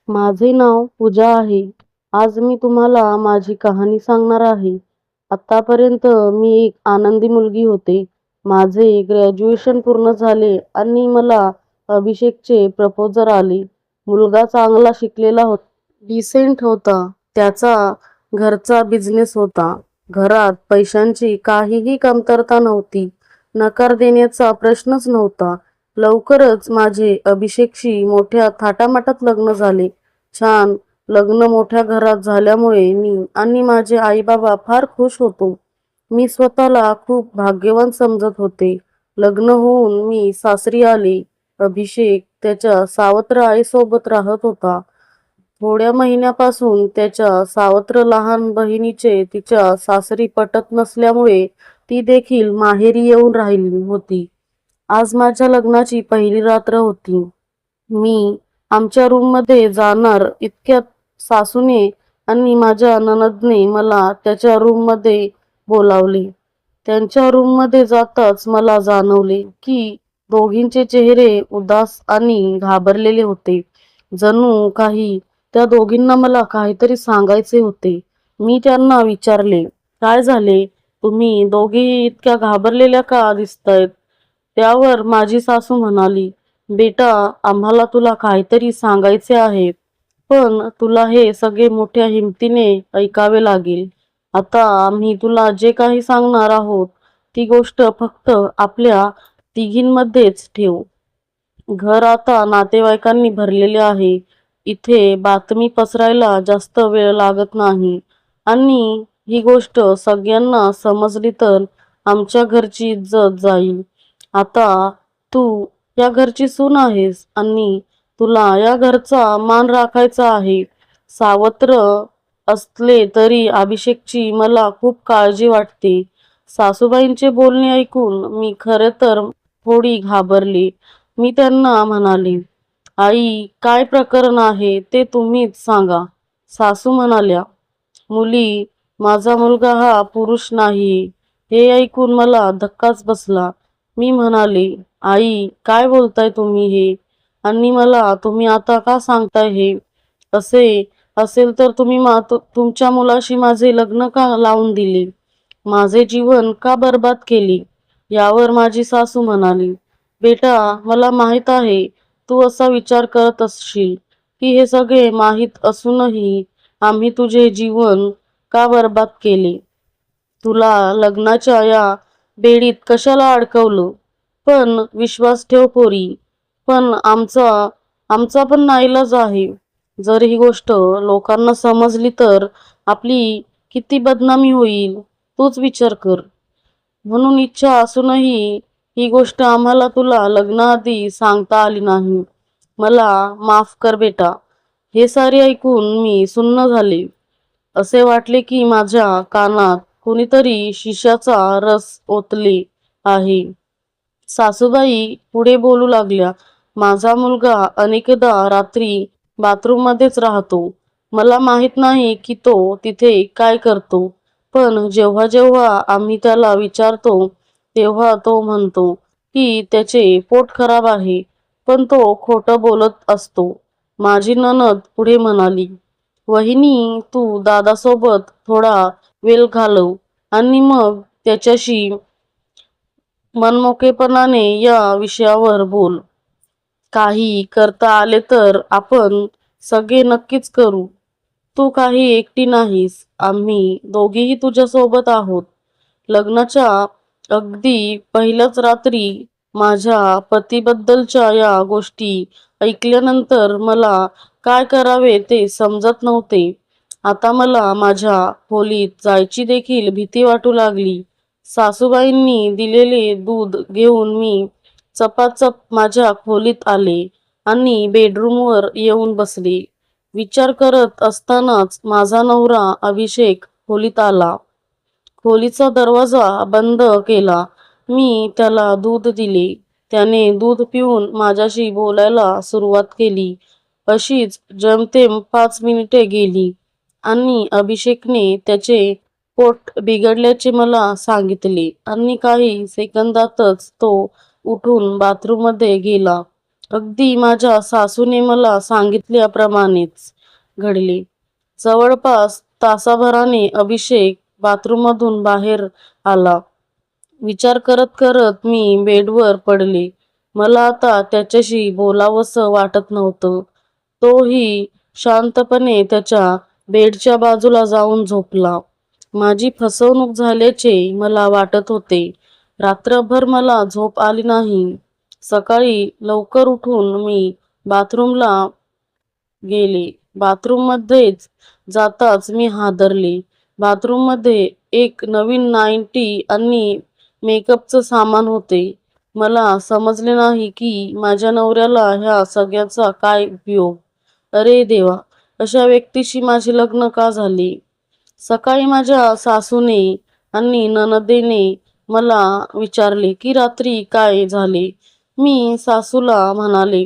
माझे नाव पूजा आहे. आज मी तुम्हाला माझी कहाणी सांगणार आहे. आतापर्यंत मी एक आनंदी मुलगी होते. माझे ग्रॅज्युएशन पूर्ण झाले आणि मला अभिषेकचे प्रपोजल आले. मुलगा चांगला शिकलेला होता, डिसेंट होता. त्याचा घरचा बिझनेस होता. घरात पैशांची काहीही कमतरता नव्हती. नकार देण्याचा प्रश्नच नव्हता. लवकरच माझे अभिषेकशी मोठ्या थाटामाटात लग्न झाले. छान लग्न मोठ्या घरात झाल्यामुळे मी आणि माझे आई बाबा फार खुश होतो. मी स्वतःला खूप भाग्यवान समजत होते. लग्न होऊन मी सासरी आले. अभिषेक त्याच्या सावत्र आईसोबत राहत होता. थोड्या महिन्यापासून त्याच्या सावत्र लहान बहिणीचे तिच्या सासरी पटत नसल्यामुळे ती देखील माहेरी येऊन राहिली होती. आज माझ्या लग्नाची पहिली रात्र होती. मी आमच्या रूममध्ये जाणार इतक्यात सासूने आणि माझ्या नणदने मला त्याच्या रूममध्ये बोलावले. त्यांच्या रूममध्ये जाताच मला जाणवले की दोघींचे चेहरे उदास आणि घाबरलेले होते. जणू काही त्या दोघींना मला काहीतरी सांगायचे होते. मी त्यांना विचारले, "काय झाले? तुम्ही दोघी इतक्या घाबरलेल्या का दिसतायत?" त्यावर माझी सासू म्हणाली, "बेटा, आम्हाला तुला काहीतरी सांगायचे आहे, पण तुला हे सगळे मोठ्या हिमतीने ऐकावे लागेल. आता आम्ही तुला जे काही सांगणार आहोत ती गोष्ट फक्त आपल्या तिघींमध्येच ठेव. घर आता नातेवाईकांनी भरलेले आहे. इथे बातमी पसरायला जास्त वेळ लागत नाही आणि ही गोष्ट सगळ्यांना समजली तर आमच्या घरची इज्जत जाईल. आता तू या घरची सून आहेस आणि तुला या घरचा मान राखायचा आहे. सावत्र असले तरी अभिषेकची मला खूप काळजी वाटते." सासूबाईंचे बोलणे ऐकून मी खरे तर थोडी घाबरले. मी त्यांना म्हणाले, "आई, काय प्रकरण आहे ते तुम्हीच सांगा." सासू म्हणाल्या, "मुली, माझा मुलगा हा पुरुष नाही." हे ऐकून मला धक्काच बसला. मी म्हणाले, "आई, काय बोलताय तुम्ही हे? आणि मला तुम्ही आता का सांगताय हे? असे असेल तर तुम्ही तुमच्या मुलाशी माझे लग्न का लावून दिले? माझे जीवन का बर्बाद केले?" यावर माझी सासू म्हणाली, "बेटा, मला माहित आहे तू असा विचार करत असशील की हे सगळे माहीत असूनही आम्ही तुझे जीवन का बर्बाद केले. तुला लग्नाच्या या बेडीत कशाला अडकवलं? पण विश्वास ठेव पोरी, पण आमचा पण नाईलाज आहे. जर ही गोष्ट लोकांना समजली तर आपली किती बदनामी होईल तूच विचार कर. म्हणून इच्छा असूनही ही गोष्ट आम्हाला तुला लग्नाआधी सांगता आली नाही. मला माफ कर बेटा." हे सारे ऐकून मी सुन्न झाले. असे वाटले की माझ्या कानात कुणीतरी शिशाचा रस ओतले आहे. सासूबाई पुढे बोलू लागल्या, "माझा मुलगा अनेकदा रात्री बाथरूममध्येच राहतो. मला माहित नाही की तो तिथे काय करतो. पण जेव्हा जेव्हा आम्ही त्याला विचारतो तेव्हा तो म्हणतो की त्याचे पोट खराब आहे, पण तो खोटं बोलत असतो." माझी नणद पुढे म्हणाली, "वहिनी, तू दादासोबत थोडा वेळ घालव आणि मग त्याच्याशी मनमोकळेपणाने या विषयावर बोल. काही करता आले तर आपण सगळे नक्कीच करू. तू काही एकटी नाहीस. आम्ही दोघीही तुझ्यासोबत आहोत." लग्नाच्या अगदी पहिल्याच रात्री माझ्या पतीबद्दलच्या या गोष्टी ऐकल्यानंतर मला काय करावे ते समजत नव्हते. आता मला माझ्या खोलीत जायची देखील भीती वाटू लागली. सासूबाईंनी दिलेले दूध घेऊन मी चपाचप माझ्या खोलीत आले आणि बेडरूमवर येऊन बसले. विचार करत असतानाच माझा नवरा अभिषेक खोलीत आला. खोलीचा दरवाजा बंद केला. मी त्याला दूध दिले. त्याने दूध पिऊन माझ्याशी बोलायला सुरुवात केली. अशीच जेमतेम 5 मिनिटे गेली आणि अभिषेकने त्याचे पोट बिघडल्याचे मला सांगितले आणि काही सेकंदातच तो उठून बाथरूममध्ये गेला. अगदी माझ्या सासूने मला सांगितल्याप्रमाणेच घडले. जवळपास तासाभराने अभिषेक बाथरूममधून बाहेर आला. विचार करत करत मी बेडवर पडले. मला आता त्याच्याशी बोलावंसं वाटत नव्हतं. तोही शांतपणे त्याच्या बेडच्या बाजूला जाऊन झोपला. माझी फसवणूक झाल्याचे मला वाटत होते. रात्रभर मला झोप आली नाही. सकाळी लवकर उठून मी बाथरूमला गेले. बाथरूममध्येच जाताच मी हादरले. बाथरूममध्ये एक नवीन नाईटी आणि मेकअपचं सामान होते. मला समजले नाही की माझ्या नवऱ्याला ह्या सगळ्याचा काय उपयोग. अरे देवा, अशा व्यक्तीशी माझे लग्न का झाले? सकाळी माझ्या सासूने आणि नणंदेने मला विचारले की रात्री काय झाले. मी सासूला म्हणाले,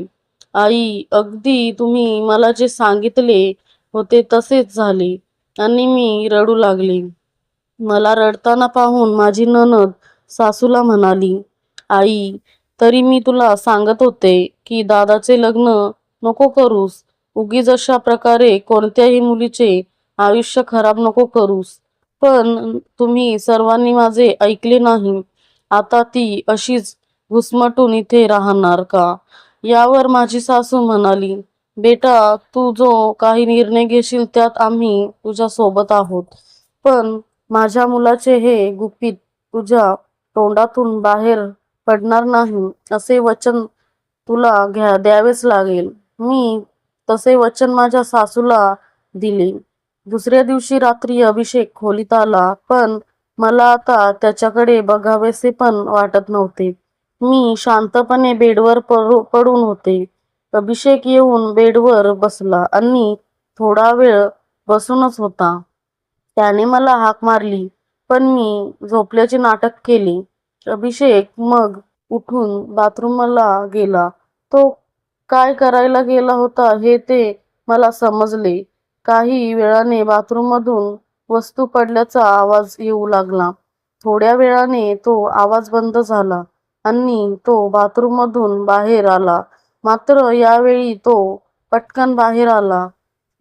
आई, अगदी तुम्ही मला जे सांगितले होते तसेच झाले. आणि मी रडू लागले. मला रडताना पाहून माझी नणद सासूला म्हणाली, आई, तरी मी तुला सांगत होते की दादाचे लग्न नको करूस. उगीच अशा प्रकारे कोणत्याही मुलीचे आयुष्य खराब नको करूस. पण तुम्ही सर्वांनी माझे ऐकले नाही. आता ती अशीच घुसमटून इथे राहणार का? यावर माझी सासू म्हणाली, बेटा, तू जो काही निर्णय घेशील त्यात आम्ही तुझ्या सोबत आहोत. पण माझ्या मुलाचे हे गुपित तुझ्या तोंडातून बाहेर पडणार नाही असे वचन तुला द्यावेच लागेल. मी तसे वचन माझ्या सासूला दिले. दुसऱ्या दिवशी रात्री अभिषेक खोलीत आला, पण मला आता त्याच्याकडे बघावेसे पण वाटत नव्हते. मी शांतपणे बेडवर पडून होते. अभिषेक येऊन बेडवर बसला आणि थोडा वेळ बसूनच होता. त्याने मला हाक मारली, पण मी झोपल्याचे नाटक केले. अभिषेक मग उठून बाथरूमला गेला. तो काय करायला गेला होता हे ते मला समजले. काही वेळाने बाथरूममधून वस्तू पडल्याचा आवाज येऊ लागला. थोड्या वेळाने तो आवाज बंद झाला आणि तो बाथरूममधून बाहेर आला. मात्र यावेळी तो पटकन बाहेर आला.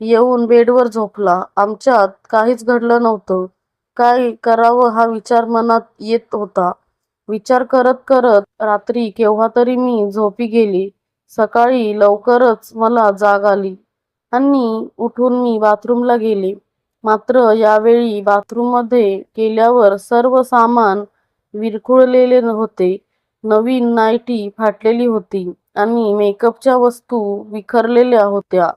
येऊन बेडवर झोपला. आमच्यात काहीच घडलं नव्हतं. काय करावं हा विचार मनात येत होता. विचार करत करत रात्री केव्हा तरी मी झोपी गेली. सकाळी लवकरच मला जाग आली आणि उठून मी बाथरूमला गेले. मात्र यावेळी बाथरूममध्ये गेल्यावर सर्व सामान विरघळलेले होते. नवीन नाईटी फाटलेली होती आणि मेकअपच्या वस्तू विखरलेल्या होत्या.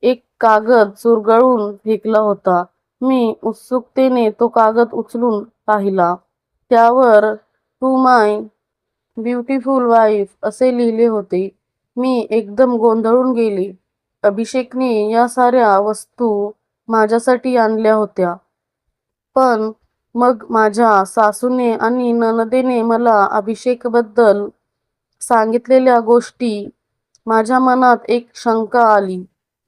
एक कागद चुरगळून फेकला होता. मी उत्सुकतेने तो कागद उचलून पाहिला. त्यावर टू माय ब्युटिफुल वाईफ असे लिहिले होते. मी एकदम गोंधळून गेले. अभिषेकने या साऱ्या वस्तू माझ्यासाठी आणल्या होत्या. पण मग माझ्या सासूने आणि नणदेने मला अभिषेकबद्दल सांगितलेल्या गोष्टी माझ्या मनात एक शंका आली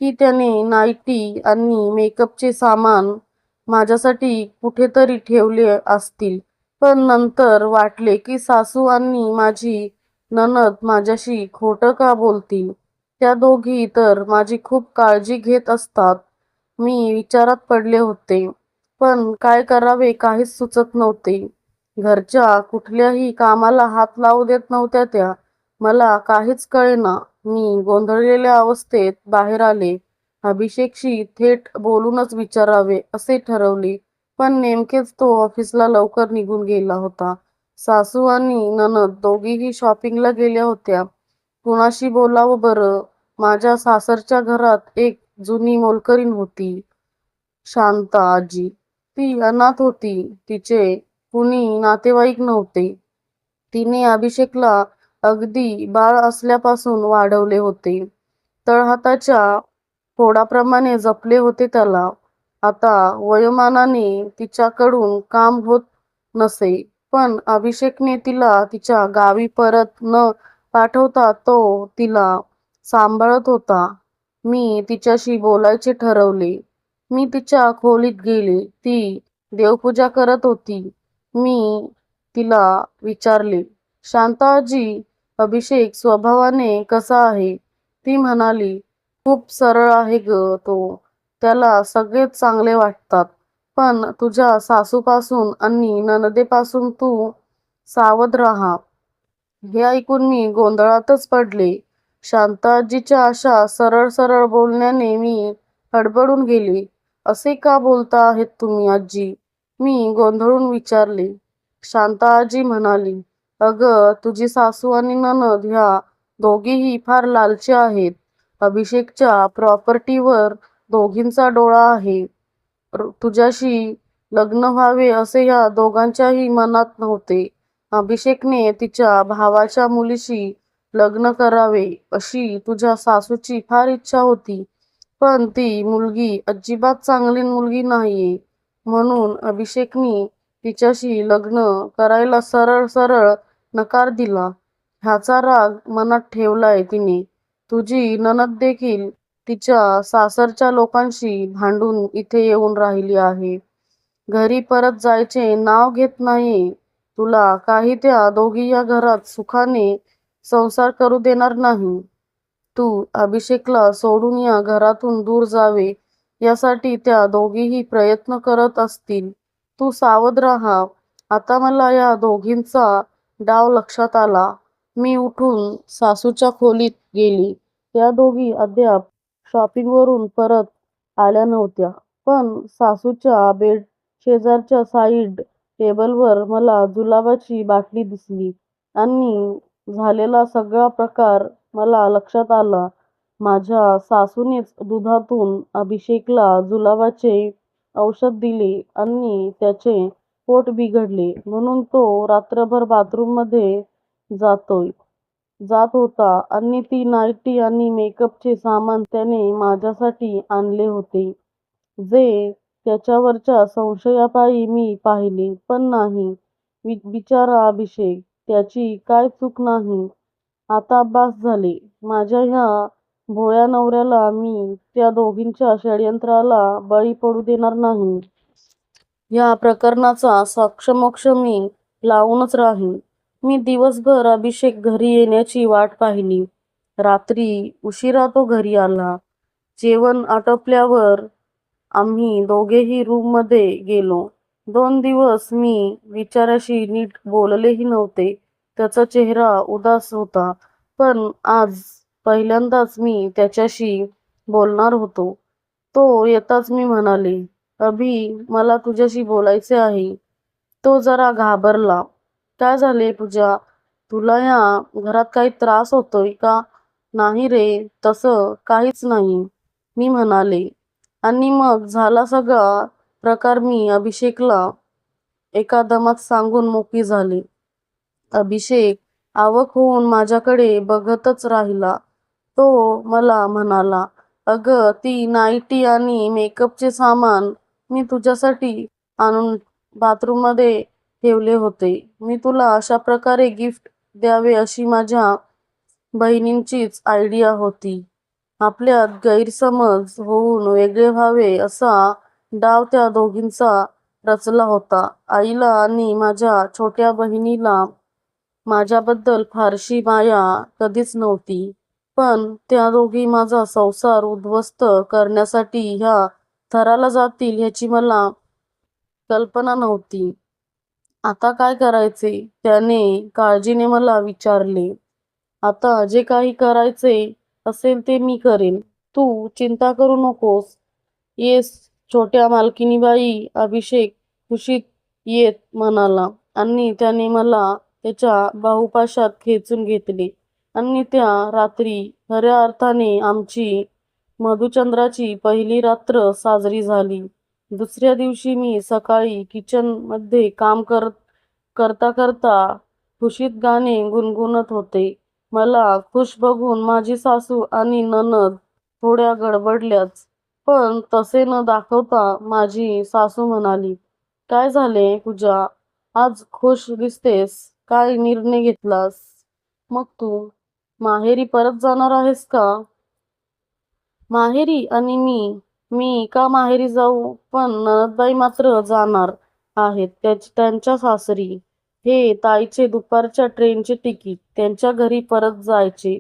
की त्याने नाईटी आणि मेकअपचे सामान माझ्यासाठी कुठेतरी ठेवले असतील. पण नंतर वाटले की सासू आणि माझी नणद माझ्याशी खोटं का बोलतील? त्या दोघी तर माझी खूप काळजी घेत असतात. मी विचारात पडले होते. पण काय करावे काहीच सुचत नव्हते. घरच्या कुठल्याही कामाला हात लावू देत नव्हत्या त्या. मला काहीच कळेना. मी गोंधळलेल्या अवस्थेत बाहेर आले. अभिषेकशी थेट बोलूनच विचारावे असे ठरवले. पण नेमकेच तो ऑफिसला लवकर निघून गेला होता. सासू आणि नणद दोघीही शॉपिंगला गेल्या होत्या. कुणाशी बोलावं बरं? माझ्या सासरच्या घरात एक जुनी मोलकरीण होती, शांता आजी. ती अनाथ होती. तिचे कुणी नातेवाईक नव्हते. तिने अभिषेकला अगदी बाळ असल्यापासून वाढवले होते. तळहाताच्या फोडाप्रमाणे जपले होते त्याला. आता वयोमानाने तिच्याकडून काम होत नसे, पण अभिषेकने तिला तिच्या गावी परत न पाठवता तो तिला सांभाळत होता. मी तिच्याशी बोलायचे ठरवले. मी तिच्या खोलीत गेले. ती देवपूजा करत होती. मी तिला विचारले, शांता आजी, अभिषेक स्वभावाने कसा आहे? ती म्हणाली, खूप सरळ आहे ग तो. त्याला सगळेच चांगले वाटतात. पण तुझ्या सासूपासून आणि नणदेपासून तू सावध राहा. हे ऐकून मी गोंधळातच पडले. शांताजीच्या अशा सरळ सरळ बोलण्याने मी हडबडून गेले. असे का बोलता आहेत तुम्ही आजी? मी गोंधळून विचारले. शांताजी म्हणाली, अगं तुझी सासू आणि नणद ह्या दोघीही फार लालची आहेत. अभिषेकच्या प्रॉपर्टीवर दोघींचा डोळा आहे. तुझ्याशी लग्न व्हावे असे या दोघांच्याही मनात नव्हते. अभिषेकने तिच्या भावाच्या मुलीशी लग्न करावे अशी तुझ्या सासूची फार इच्छा होती. पण ती मुलगी अजिबात चांगली मुलगी नाहीये. म्हणून अभिषेकनी तिच्याशी लग्न करायला सरळ सरळ नकार दिला. ह्याचा राग मनात ठेवलाय तिने. तुझी नणद देखील तिच्या सासरच्या लोकांशी भांडून इथे येऊन राहिली आहे. घरी परत जायचे नाव घेत नाही. तुला काही त्या दोघी या घरात सुखाने संसार करू देणार नाही. तू अभिषेकला सोडून या घरातून दूर जावे यासाठी त्या दोघीही प्रयत्न करत असतील. तू सावध राहा. आता मला या दोघींचा डाव लक्षात आला. मी उठून सासूच्या खोलीत गेली. त्या दोघी अद्याप शॉपिंगवरून परत आल्या नव्हत्या. पण सासूच्या बेड शेजारच्या साईड टेबलवर मला जुलाबाची बाटली दिसली आणि झालेला सगळा प्रकार मला लक्षात आला. माझ्या सासूनेच दुधातून अभिषेकला जुलाबाचे औषध दिले आणि त्याचे पोट बिघडले म्हणून तो रात्रभर बाथरूममध्ये जात होता आणि ती नाईटी आणि मेकअपचे सामान त्याने माझ्यासाठी आणले होते, जे त्याच्यावरच्या संशयापायी मी पाहिले पण नाही. बिचारा अभिषेक, त्याची काय चूक नाही. आता बास झाले. माझ्या ह्या भोळ्या नवऱ्याला मी त्या दोघींच्या षडयंत्राला बळी पडू देणार नाही. या प्रकरणाचा साक्षमोक्ष मी लावूनच राहीन. मी दिवसभर अभिषेक घरी येण्याची वाट पाहिली. रात्री उशिरा तो घरी आला. जेवण आटोपल्यावर आम्ही दोघेही रूममध्ये गेलो. 2 दिवस मी बिचाऱ्याशी नीट बोललेही नव्हते. त्याचा चेहरा उदास होता. पण आज पहिल्यांदाच मी त्याच्याशी बोलणार होतो. तो येताच मी म्हणाले, अभि, मला तुझ्याशी बोलायचे आहे. तो जरा घाबरला. काय झाले पूजा? तुला ह्या घरात काही त्रास होतोय का? नाही रे, तसं काहीच नाही, मी म्हणाले. आणि मग झाला सगळा प्रकार मी अभिषेकला एका दमात सांगून मोकळी झाले. अभिषेक आवाक होऊन माझ्याकडे बघतच राहिला. तो मला म्हणाला, अगं ती नाईटी आणि मेकअपचे सामान मी तुझ्यासाठी आणून बाथरूममध्ये ठेवले होते. मी तुला अशा प्रकारे गिफ्ट द्यावे अशी माझ्या बहिणींचीच आयडिया होती. आपल्यात गैरसमज होऊन वेगळे व्हावे असा डाव त्या दोघींचा रचला होता. आईला आणि माझ्या छोट्या बहिणीला माझ्याबद्दल फारशी माया कधीच नव्हती. पण त्या दोघी माझा संसार उद्ध्वस्त करण्यासाठी ह्या थराला जातील ह्याची मला कल्पना नव्हती. आता काय करायचे? त्याने काळजीने मला विचारले. आता जे काही करायचे असेल ते मी करेन. तू चिंता करू नकोस. येस छोट्या मालकीणबाई, अभिषेक खुशीत येत म्हणाला आणि त्याने मला त्याच्या बाहुपाशात खेचून घेतले आणि त्या रात्री खऱ्या अर्थाने आमची मधुचंद्राची पहिली रात्र साजरी झाली. दुसऱ्या दिवशी मी सकाळी किचनमध्ये काम करता करता खुशीत गाणे गुणगुणत होते. मला खुश बघून माझी सासू आणि नणद थोड्या गडबडल्याच. पण तसे न दाखवता माझी सासू म्हणाली, काय झाले पूजा? आज खुश दिसतेस. काय निर्णय घेतलास? मग तू माहेरी परत जाणार आहेस का? माहेरी आणि मी का माहेरी जाऊ? पण नणदबाई मात्र जाणार आहेत त्यांच्या सासरी. हे ताईचे दुपारच्या ट्रेनचे तिकीट. त्यांच्या घरी परत जायचे.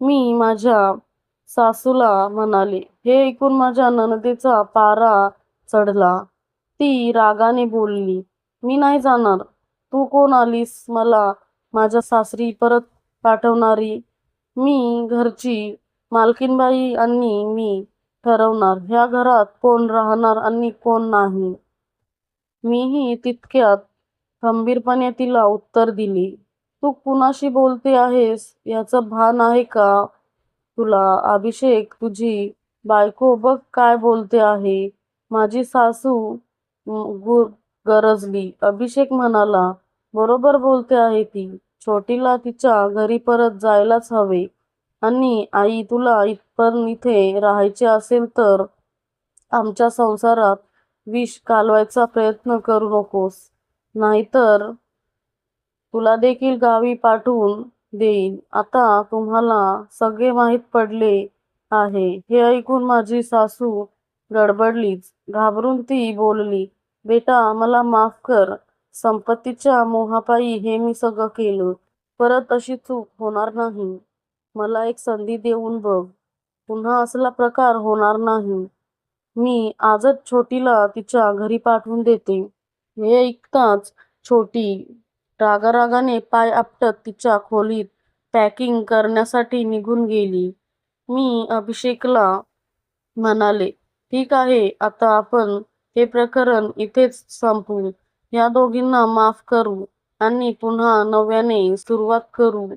मी माझ्या सासूला म्हणाले. हे ऐकून माझ्या नणंदेचा पारा चढला. ती रागाने बोलली, मी नाही जाणार. तू कोण आलीस मला माझ्या सासरी परत पाठवणारी? मी घरची मालकीणबाई आणि मी ठरवणार ह्या घरात कोण राहणार आणि कोण नाही. मीही तितक्यात खंबीरपणे तिला उत्तर दिले. तू कुणाशी बोलते आहेस याचं भान आहे का तुला? अभिषेक, तुझी बायको बघ काय बोलते आहे. माझी सासू गरजली. अभिषेक म्हणाला, बरोबर बोलते आहे ती. छोटीला तिच्या घरी परत जायलाच हवे. आणि आई, तुला पण इथे राहायचे असेल तर आमच्या संसारात विष कालवायचा प्रयत्न करू नकोस, नाहीतर तुला देखील गावी पाठवून देईन. आता तुम्हाला सगळे माहीत पडले आहे. हे ऐकून माझी सासू गडबडलीच. घाबरून ती बोलली, बेटा मला माफ कर. संपत्तीच्या मोहापायी हे मी सगळं केलं. परत अशी चूक होणार नाही. मला एक संधी देऊन बघ. पुन्हा असला प्रकार होणार नाही. मी आजच छोटीला तिच्या घरी पाठवून देते. हे ऐकताच छोटी रागारागाने पाय आपटत तिच्या खोलीत पॅकिंग करण्यासाठी निघून गेली. मी अभिषेकला म्हणाले, ठीक आहे, आता आपण हे प्रकरण इथेच संपवू. या दोघींना माफ करू आणि पुन्हा नव्याने सुरुवात करू.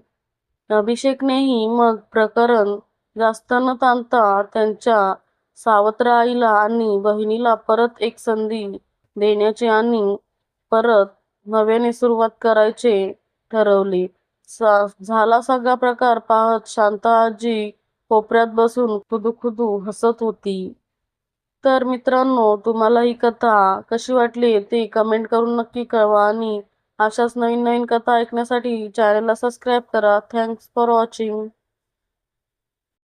अभिषेकनेही मग प्रकरण जास्त न ताणता त्यांच्या सावत्र आईला आणि बहिणीला परत एक संधी देण्याचे आणि परत नव्याने सुरुवात करायचे ठरवले. झाला सगळा प्रकार पाहत शांता आजी कोपऱ्यात बसून खुदू हसत होती. तर मित्रांनो, तुम्हाला ही कथा कशी वाटली ते कमेंट करून नक्की कळवा आणि अशाच नवीन नवीन कथा ऐकण्यासाठी चॅनलला सबस्क्राईब करा. Thanks for watching.